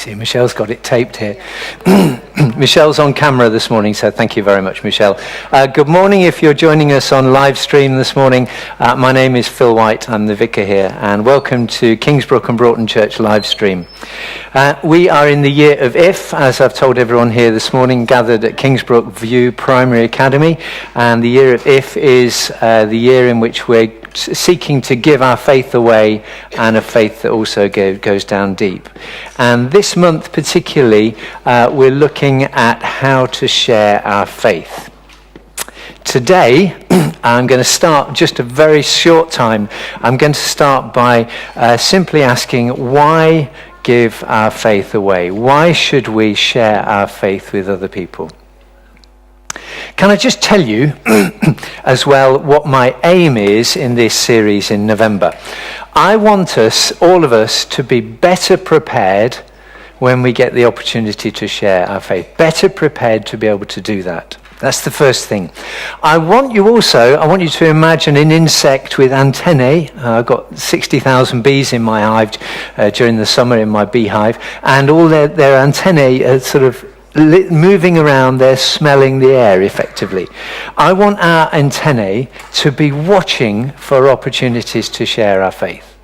see Michelle's got it taped here. Michelle's on camera this morning, so thank you very much, Michelle. Good morning if you're joining us on live stream this morning. My name is Phil White, I'm the vicar here, and welcome to Kingsbrook and Broughton Church live stream. We are in the year of If, as I've told everyone here this morning, gathered at Kingsbrook View Primary Academy, and the year of If is the year in which we're seeking to give our faith away, and a faith that also goes down deep. And this month particularly, we're looking at how to share our faith. Today, I'm going to start just a very short time. I'm going to start by simply asking, why give our faith away? Why should we share our faith with other people? Can I just tell you as well what my aim is in this series in November? I want us, all of us, to be better prepared when we get the opportunity to share our faith. Better prepared to be able to do that. That's the first thing. I want you to imagine an insect with antennae. I've got 60,000 bees in my hive during the summer in my beehive, and all their antennae are sort of moving around, they're smelling the air effectively. I want our antennae to be watching for opportunities to share our faith.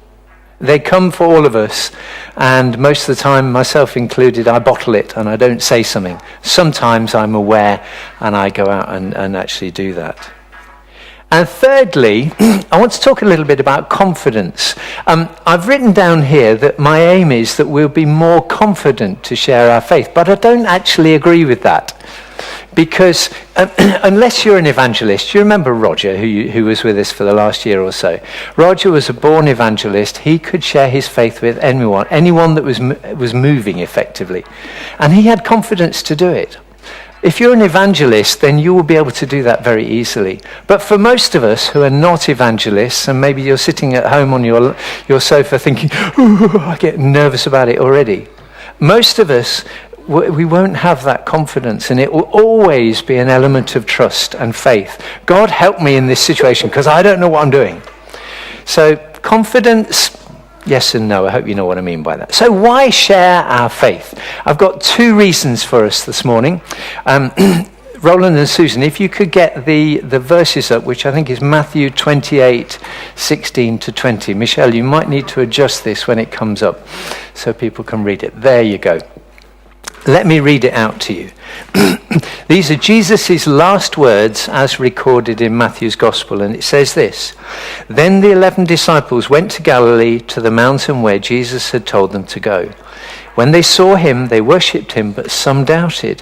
They come for all of us, and most of the time, myself included, I bottle it and I don't say something. Sometimes I'm aware and I go out and actually do that. And thirdly, I want to talk a little bit about confidence. I've written down here that my aim is that we'll be more confident to share our faith, but I don't actually agree with that. Because unless you're an evangelist, you remember Roger, who was with us for the last year or so. Roger was a born evangelist. He could share his faith with anyone that was moving effectively. And he had confidence to do it. If you're an evangelist, then you will be able to do that very easily. But for most of us who are not evangelists, and maybe you're sitting at home on your sofa thinking, "Ooh, I get nervous about it already." Most of us, we won't have that confidence, and it will always be an element of trust and faith. God, help me in this situation, because I don't know what I'm doing. So confidence, yes and no. I hope you know what I mean by that. So why share our faith? I've got two reasons for us this morning. Roland and Susan, if you could get the verses up, which I think is Matthew 28, 16 to 20. Michelle, you might need to adjust this when it comes up so people can read it. There you go. Let me read it out to you. These are Jesus' last words as recorded in Matthew's Gospel, and it says this: "Then the 11 disciples went to Galilee, to the mountain where Jesus had told them to go. When they saw him, they worshipped him, but some doubted.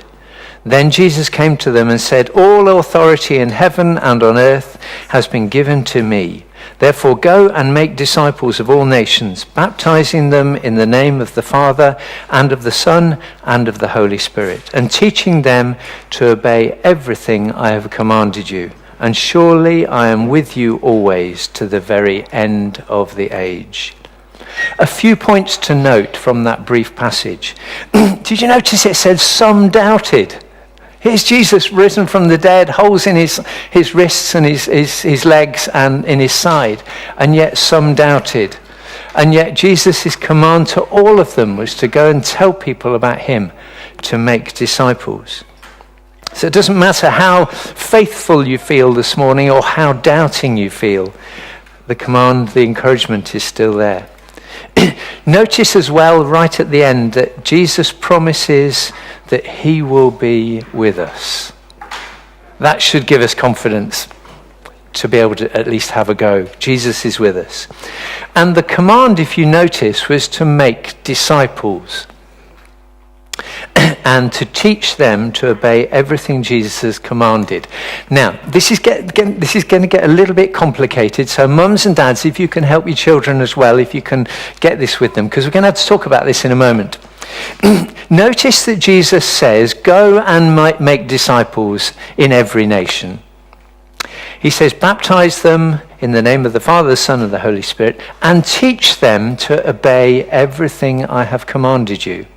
Then Jesus came to them and said, 'All authority in heaven and on earth has been given to me. Therefore go and make disciples of all nations, baptizing them in the name of the Father and of the Son and of the Holy Spirit, and teaching them to obey everything I have commanded you. And surely I am with you always to the very end of the age.'" A few points to note from that brief passage. Did you notice it said some doubted? Here's Jesus risen from the dead, holes in his wrists and his legs and in his side, and yet some doubted. And yet Jesus' command to all of them was to go and tell people about him, to make disciples. So it doesn't matter how faithful you feel this morning or how doubting you feel, the command, the encouragement is still there. Notice as well, right at the end, that Jesus promises that he will be with us. That should give us confidence to be able to at least have a go. Jesus is with us. And the command, if you notice, was to make disciples and to teach them to obey everything Jesus has commanded. Now, this is going to get a little bit complicated, so mums and dads, if you can help your children as well, if you can get this with them, because we're going to have to talk about this in a moment. Notice that Jesus says, "Go and make disciples in every nation." He says, "Baptize them in the name of the Father, the Son, and the Holy Spirit, and teach them to obey everything I have commanded you."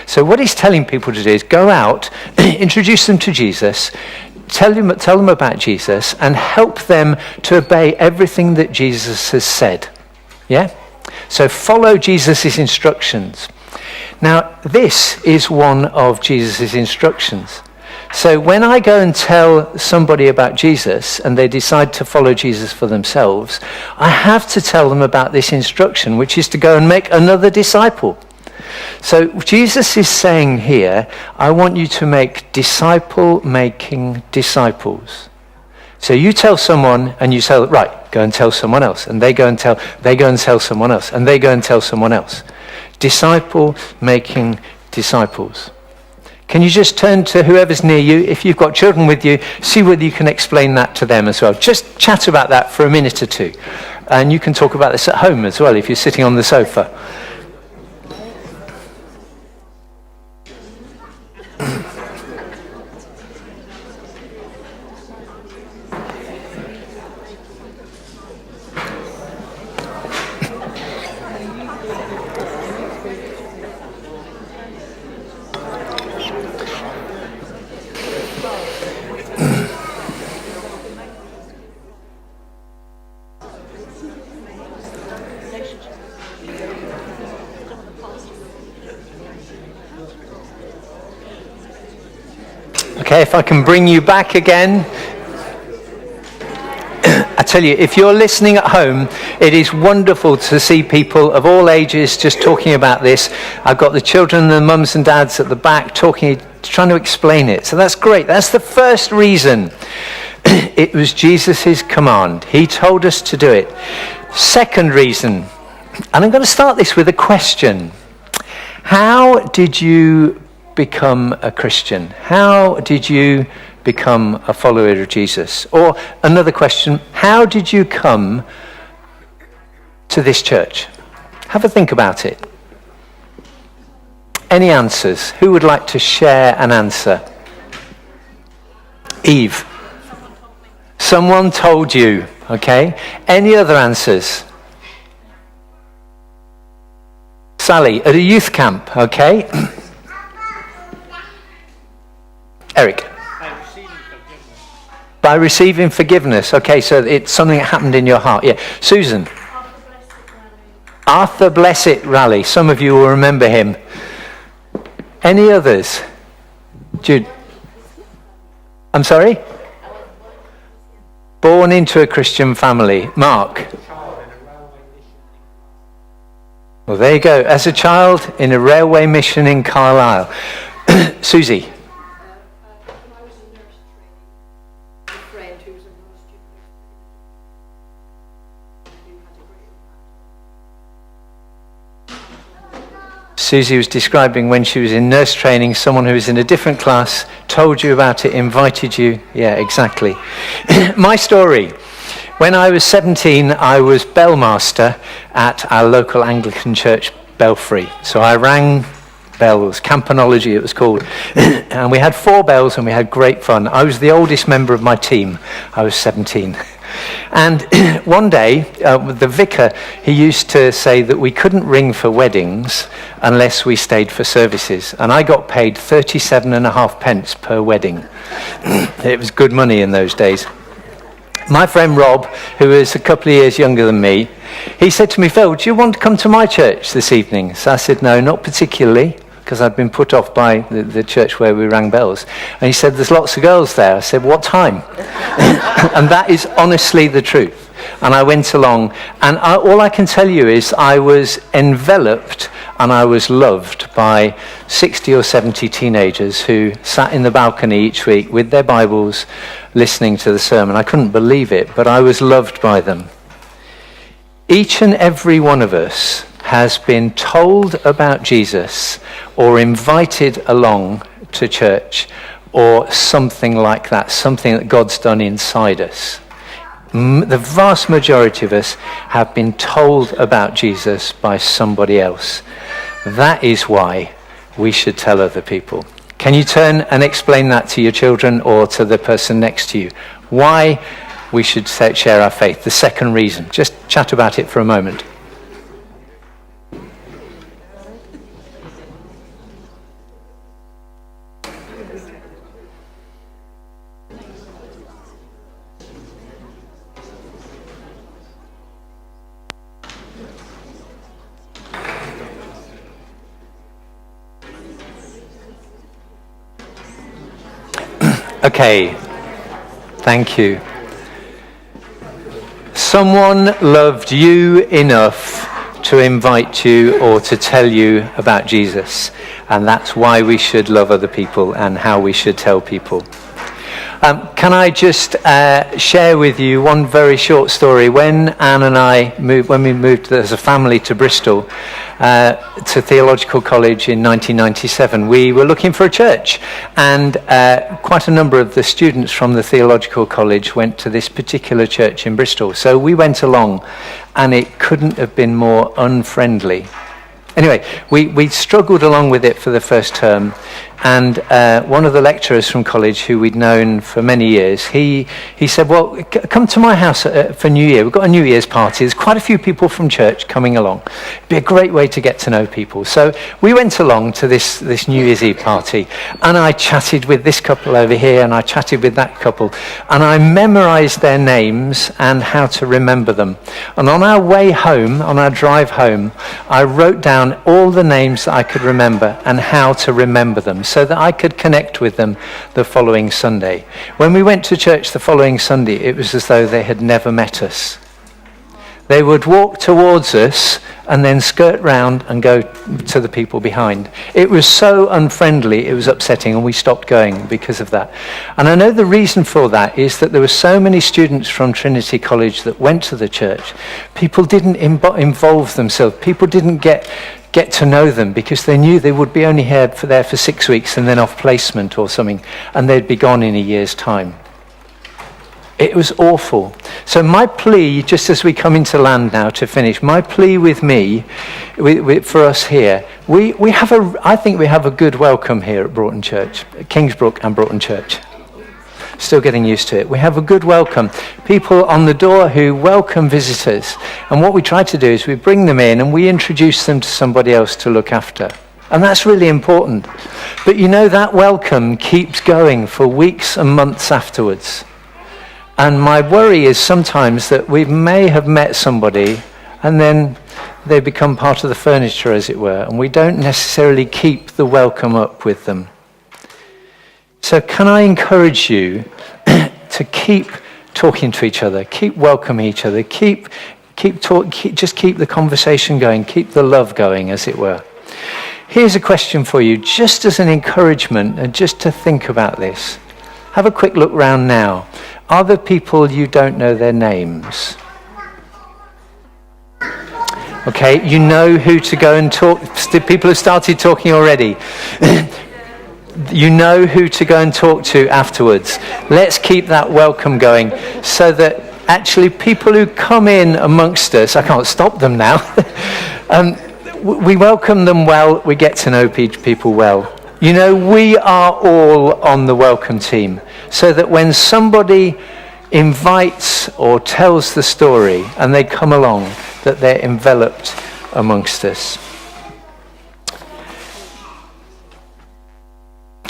So what he's telling people to do is go out, introduce them to Jesus, tell them about Jesus, and help them to obey everything that Jesus has said. Yeah? So follow Jesus' instructions. Now, this is one of Jesus' instructions. So when I go and tell somebody about Jesus and they decide to follow Jesus for themselves, I have to tell them about this instruction, which is to go and make another disciple. So Jesus is saying here, I want you to make disciple-making disciples. So you tell someone and you say, right, go and tell someone else. And they go and tell someone else. And they go and tell someone else. Disciple-making disciples. Can you just turn to whoever's near you? If you've got children with you, see whether you can explain that to them as well. Just chat about that for a minute or two. And you can talk about this at home as well if you're sitting on the sofa. Okay, if I can bring you back again. I tell you, if you're listening at home, it is wonderful to see people of all ages just talking about this. I've got the children and the mums and dads at the back trying to explain it. So that's great. That's the first reason. It was Jesus' command. He told us to do it. Second reason, and I'm going to start this with a question. How did you become a Christian? How did you become a follower of Jesus? Or another question, how did you come to this church? Have a think about it. Any answers? Who would like to share an answer? Eve. Someone told you, okay? Any other answers? Sally, at a youth camp, okay? Eric. By receiving forgiveness. Okay, so it's something that happened in your heart. Yeah. Susan. Arthur Blessed Rally. Some of you will remember him. Any others? Jude. I'm sorry? Born into a Christian family. Mark. Well, there you go. As a child in a railway mission in Carlisle. Susie. Susie was describing when she was in nurse training, someone who was in a different class told you about it, invited you. Yeah, exactly. My story. When I was 17, I was bellmaster at our local Anglican church belfry. So I rang bells, campanology it was called. And we had 4 bells and we had great fun. I was the oldest member of my team. I was 17. And one day, the vicar, he used to say that we couldn't ring for weddings unless we stayed for services. And I got paid 37.5 pence per wedding. It was good money in those days. My friend Rob, who is a couple of years younger than me, he said to me, Phil, do you want to come to my church this evening? So I said, no, not particularly, because I'd been put off by the church where we rang bells. And he said, there's lots of girls there. I said, what time? And that is honestly the truth. And I went along, and all I can tell you is I was enveloped and I was loved by 60 or 70 teenagers who sat in the balcony each week with their Bibles listening to the sermon. I couldn't believe it, but I was loved by them. Each and every one of us has been told about Jesus or invited along to church or something like that, something that God's done inside us. The vast majority of us have been told about Jesus by somebody else. That is why we should tell other people. Can you turn and explain that to your children or to the person next to you? Why we should share our faith. The second reason. Just chat about it for a moment. Okay, thank you. Someone loved you enough to invite you or to tell you about Jesus. And that's why we should love other people and how we should tell people. Can I just share with you one very short story? When Anne and I moved as a family to Bristol, to theological college in 1997, we were looking for a church, and quite a number of the students from the theological college went to this particular church in Bristol. So we went along, and it couldn't have been more unfriendly. Anyway, we struggled along with it for the first term, and one of the lecturers from college who we'd known for many years, he said, well, come to my house for New Year. We've got a New Year's party. There's quite a few people from church coming along. It'd be a great way to get to know people. So we went along to this New Year's Eve party, and I chatted with this couple over here, and I chatted with that couple, and I memorized their names and how to remember them. And on our way home, on our drive home, I wrote down all the names that I could remember and how to remember them so that I could connect with them the following Sunday. When we went to church the following Sunday, it was as though they had never met us. They would walk towards us and then skirt round and go to the people behind. It was so unfriendly, it was upsetting, and we stopped going because of that. And I know the reason for that is that there were so many students from Trinity College that went to the church. People didn't involve themselves. People didn't get to know them because they knew they would be only there for 6 weeks and then off placement or something, and they'd be gone in a year's time. It was awful. So my plea, just as we come into land now to finish, my plea with me, for us here, I think we have a good welcome here at Broughton Church, Kingsbrook and Broughton Church. Still getting used to it. We have a good welcome. People on the door who welcome visitors. And what we try to do is we bring them in and we introduce them to somebody else to look after. And that's really important. But you know, that welcome keeps going for weeks and months afterwards. And my worry is sometimes that we may have met somebody and then they become part of the furniture, as it were, and we don't necessarily keep the welcome up with them. So can I encourage you to keep talking to each other, keep welcoming each other, just keep the conversation going, keep the love going, as it were. Here's a question for you, just as an encouragement and just to think about this. Have a quick look round now. Are there people you don't know their names? Okay, you know who to go and talk. People have started talking already. You know who to go and talk to afterwards. Let's keep that welcome going so that actually people who come in amongst us, I can't stop them now, we welcome them well, we get to know people well. You know, we are all on the welcome team, so that when somebody invites or tells the story and they come along, that they're enveloped amongst us.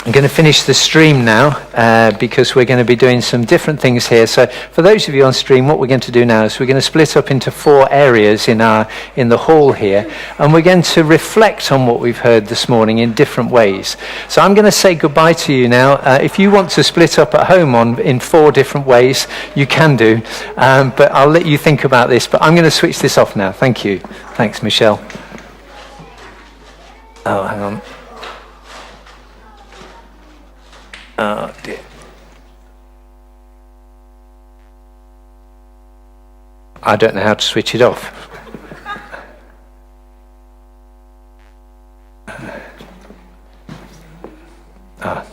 I'm going to finish the stream now because we're going to be doing some different things here. So for those of you on stream, what we're going to do now is we're going to split up into 4 areas in the hall here, and we're going to reflect on what we've heard this morning in different ways. So I'm going to say goodbye to you now. If you want to split up at home in 4 different ways, you can do, but I'll let you think about this. But I'm going to switch this off now. Thank you. Thanks, Michelle. Oh, hang on. Oh, dear. I don't know how to switch it off. Ah.